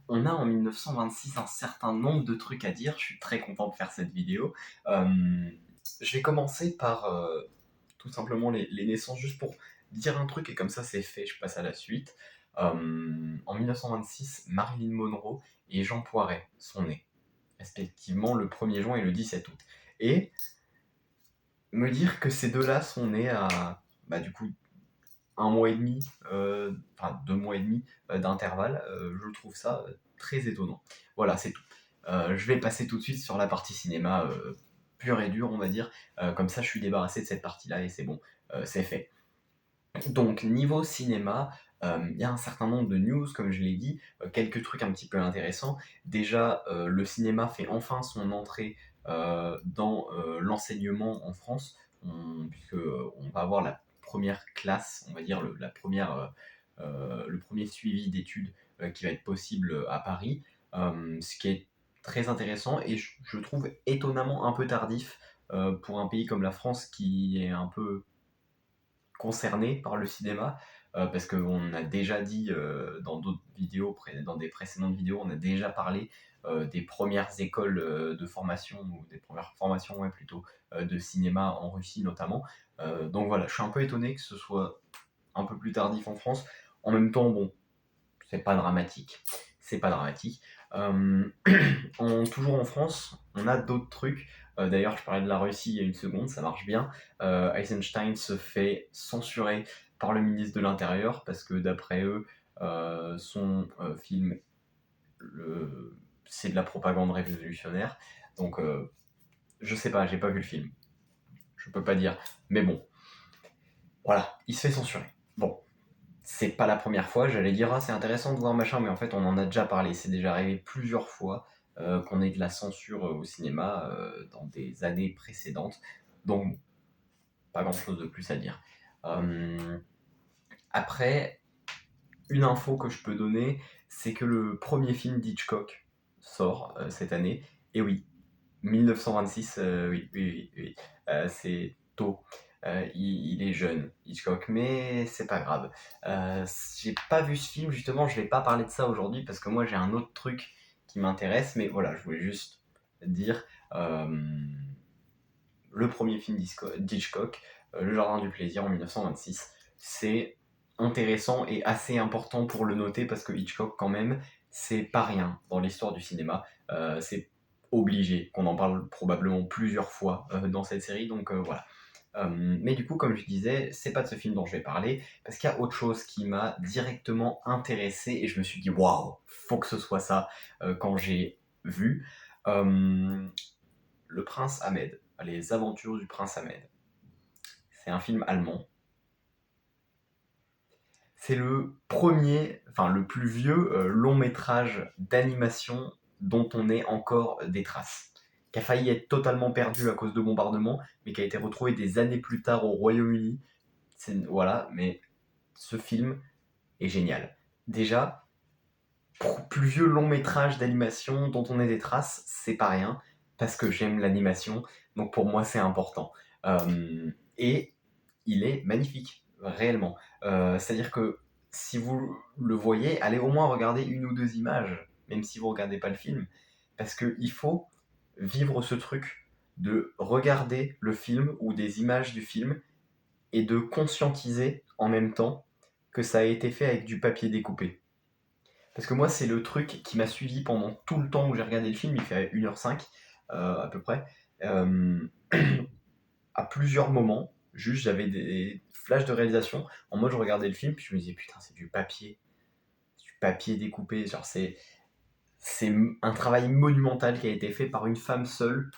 On a en 1926 un certain nombre de trucs à dire. Je suis très content de faire cette vidéo. Euh, je vais commencer par tout simplement les naissances, juste pour dire un truc et comme ça c'est fait, je passe à la suite. En 1926, Marilyn Monroe et Jean Poiret sont nés, respectivement le 1er juin et le 17 août. Et me dire que ces deux-là sont nés à, du coup, un mois et demi, enfin 2 mois et demi d'intervalle, je trouve ça très étonnant. Voilà, c'est tout. Je vais passer tout de suite sur la partie cinéma pure et dure, on va dire. Comme ça, je suis débarrassé de cette partie-là et c'est bon, c'est fait. Donc, niveau cinéma, il y a un certain nombre de news, comme je l'ai dit, quelques trucs un petit peu intéressants. Déjà, le cinéma fait enfin son entrée dans l'enseignement en France, puisque on va avoir la première classe, on va dire le premier suivi d'études qui va être possible à Paris, ce qui est très intéressant et je trouve étonnamment un peu tardif pour un pays comme la France qui est un peu concernés par le cinéma, parce qu'on a déjà dit dans d'autres vidéos, dans des précédentes vidéos, on a déjà parlé des premières écoles de formation, ou des premières formations ouais, plutôt, de cinéma en Russie notamment. Donc voilà, je suis un peu étonné que ce soit un peu plus tardif en France. En même temps, bon, c'est pas dramatique. C'est pas dramatique. Euh, toujours en France, on a d'autres trucs. D'ailleurs, je parlais de la Russie il y a une seconde, ça marche bien. Eisenstein se fait censurer par le ministre de l'Intérieur parce que d'après eux, son film, c'est de la propagande révolutionnaire. Donc, je sais pas, j'ai pas vu le film. Je peux pas dire. Mais bon, voilà, il se fait censurer. Bon, c'est pas la première fois, j'allais dire ah c'est intéressant de voir machin, mais en fait on en a déjà parlé, c'est déjà arrivé plusieurs fois qu'on ait de la censure au cinéma dans des années précédentes, donc pas grand chose de plus à dire. Euh, Après, une info que je peux donner, c'est que le premier film d'Hitchcock sort cette année, et oui, 1926, oui, oui, oui, oui. C'est tôt. Il est jeune, Hitchcock, mais c'est pas grave. J'ai pas vu ce film, justement, je vais pas parler de ça aujourd'hui parce que moi j'ai un autre truc qui m'intéresse, mais voilà, je voulais juste dire le premier film d'Hitchcock, Le Jardin du Plaisir en 1926. C'est intéressant et assez important pour le noter parce que Hitchcock, quand même, c'est pas rien dans l'histoire du cinéma. C'est obligé qu'on en parle probablement plusieurs fois dans cette série, donc voilà. Mais du coup, comme je disais, c'est pas de ce film dont je vais parler, parce qu'il y a autre chose qui m'a directement intéressé et je me suis dit waouh, faut que ce soit ça quand j'ai vu Le Prince Ahmed, Les Aventures du Prince Ahmed. C'est un film allemand. C'est le premier, enfin le plus vieux long métrage d'animation dont on ait encore des traces, qui a failli être totalement perdu à cause de bombardements, mais qui a été retrouvé des années plus tard au Royaume-Uni. Voilà, mais ce film est génial. Déjà, plus vieux long métrage d'animation dont on ait des traces, c'est pas rien, parce que j'aime l'animation, donc pour moi c'est important. Et il est magnifique, réellement. C'est-à-dire que si vous le voyez, allez au moins regarder une ou deux images, même si vous ne regardez pas le film, parce qu'il faut vivre ce truc de regarder le film ou des images du film et de conscientiser en même temps que ça a été fait avec du papier découpé. Parce que moi, c'est le truc qui m'a suivi pendant tout le temps où j'ai regardé le film, il fait 1h05 à peu près. Euh, à plusieurs moments, juste j'avais des flashs de réalisation. En mode, je regardais le film, puis je me disais, putain, c'est du papier découpé. Genre, c'est un travail monumental qui a été fait par une femme seule.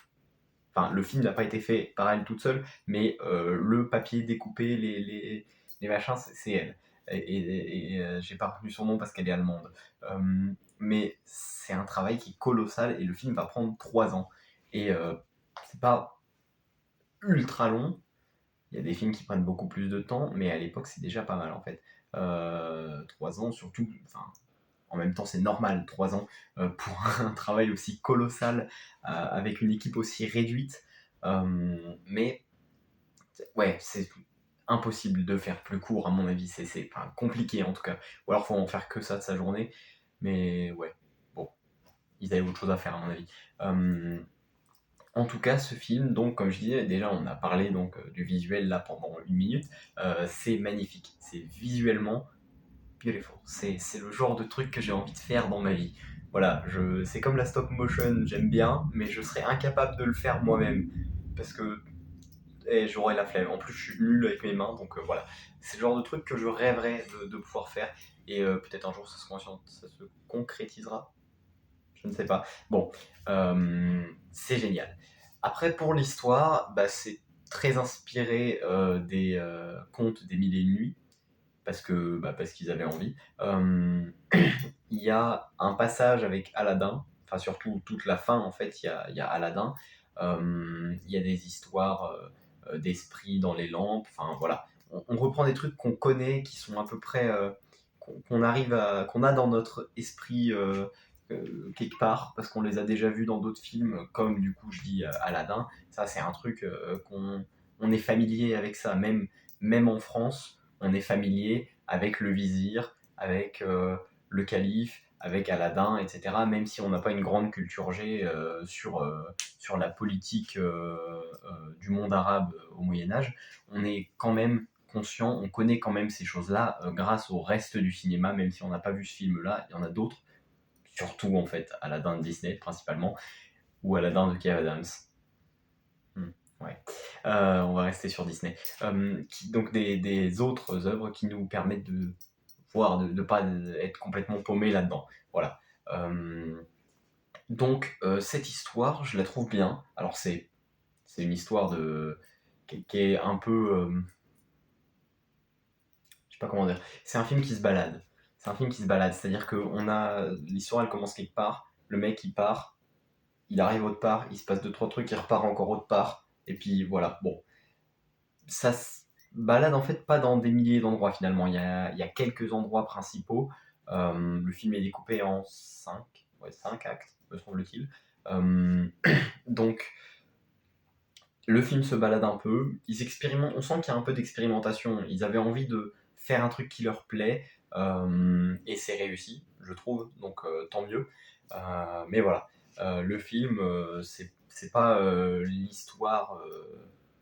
Enfin, le film n'a pas été fait par elle toute seule, mais le papier découpé, les machins, c'est elle. Et j'ai pas retenu son nom parce qu'elle est allemande. Mais c'est un travail qui est colossal et le film va prendre 3 ans. Et c'est pas ultra long. Il y a des films qui prennent beaucoup plus de temps, mais à l'époque c'est déjà pas mal en fait. 3 ans, surtout, enfin, en même temps c'est normal, 3 ans pour un travail aussi colossal avec une équipe aussi réduite. Mais ouais, c'est impossible de faire plus court à mon avis, c'est enfin, compliqué en tout cas. Ou alors faut en faire que ça de sa journée, mais ouais. ils avaient autre chose à faire à mon avis. En tout cas, ce film, donc comme je disais, déjà on a parlé donc du visuel là pendant 1 minute, c'est magnifique, c'est visuellement beautiful. C'est le genre de truc que j'ai envie de faire dans ma vie. Voilà, c'est comme la stop motion, j'aime bien, mais je serais incapable de le faire moi-même parce que j'aurais la flemme. En plus, je suis nul avec mes mains, donc voilà. C'est le genre de truc que je rêverais de pouvoir faire et peut-être un jour ça se concrétisera. Je ne sais pas. Bon, c'est génial. Après, pour l'histoire, bah, c'est très inspiré des contes des Mille et une nuits, parce qu'ils avaient envie. Il y a un passage avec Aladdin, enfin surtout toute la fin en fait, il y a Aladdin. Il y a des histoires d'esprits dans les lampes, enfin voilà. On reprend des trucs qu'on connaît, qui sont à peu près qu'on a dans notre esprit quelque part, parce qu'on les a déjà vus dans d'autres films, comme du coup je dis Aladdin. Ça c'est un truc qu'on on est familier avec ça, même en France, on est familier avec le vizir, avec le calife, avec Aladdin, etc. Même si on n'a pas une grande culture G sur la politique du monde arabe au Moyen Âge, on est quand même conscient, on connaît quand même ces choses-là grâce au reste du cinéma, même si on n'a pas vu ce film-là, il y en a d'autres, surtout en fait Aladdin de Disney principalement, ou Aladdin de Kev Adams. Ouais. On va rester sur Disney. Donc des autres œuvres qui nous permettent de voir, de ne pas être complètement paumé là-dedans. Voilà. Donc cette histoire, je la trouve bien. Alors c'est une histoire qui est un peu... je sais pas comment dire. C'est un film qui se balade. C'est un film qui se balade. C'est-à-dire que l'histoire, elle commence quelque part. Le mec, il part. Il arrive autre part. Il se passe 2-3 trucs. Il repart encore autre part. Et puis voilà. Bon. Ça se balade en fait pas dans des milliers d'endroits finalement. Il y a quelques endroits principaux. Le film est découpé en 5 actes, me semble-t-il. Donc le film se balade un peu. Ils expérimentent. On sent qu'il y a un peu d'expérimentation. Ils avaient envie de faire un truc qui leur plaît. Et c'est réussi, je trouve. Donc tant mieux. Mais voilà. Le film, c'est pas l'histoire.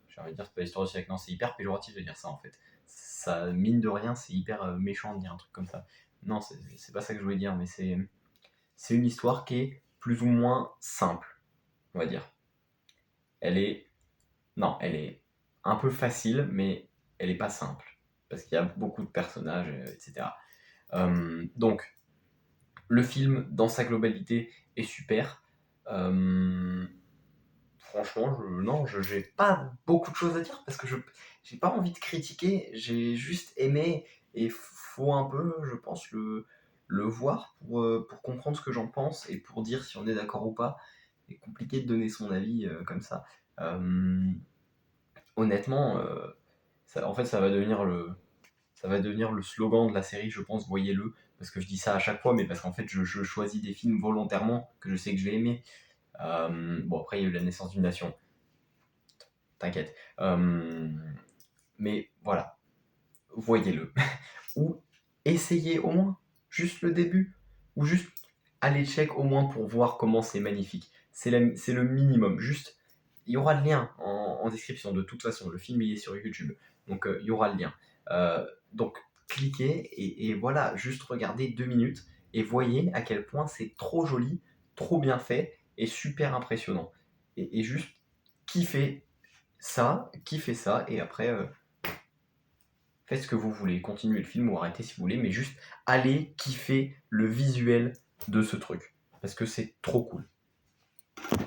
J'ai envie de dire, c'est pas l'histoire du siècle. Non, c'est hyper péjoratif de dire ça en fait. Ça, mine de rien, c'est hyper méchant de dire un truc comme ça. Non, c'est pas ça que je voulais dire, mais c'est une histoire qui est plus ou moins simple, on va dire. Elle est. Non, elle est un peu facile, mais elle est pas simple. Parce qu'il y a beaucoup de personnages, etc. Donc, le film, dans sa globalité, est super. Franchement, non, j'ai pas beaucoup de choses à dire parce que j'ai pas envie de critiquer, j'ai juste aimé et faut un peu, je pense, le voir pour comprendre ce que j'en pense et pour dire si on est d'accord ou pas. C'est compliqué de donner son avis comme ça. Euh, Honnêtement, en fait, ça va devenir le slogan de la série, je pense, voyez-le, parce que je dis ça à chaque fois, mais parce qu'en fait, je choisis des films volontairement que je sais que je vais aimer. Bon, après, il y a eu La naissance d'une nation, t'inquiète. Mais voilà, voyez-le. Ou essayez au moins, juste le début, ou juste allez check au moins pour voir comment c'est magnifique. C'est le minimum, juste, il y aura le lien en description de toute façon, le film il est sur YouTube, donc il y aura le lien. Donc cliquez et voilà, juste regardez 2 minutes et voyez à quel point c'est trop joli, trop bien fait et super impressionnant. Et juste kiffez ça et après faites ce que vous voulez, continuez le film ou arrêtez si vous voulez, mais juste allez kiffer le visuel de ce truc parce que c'est trop cool.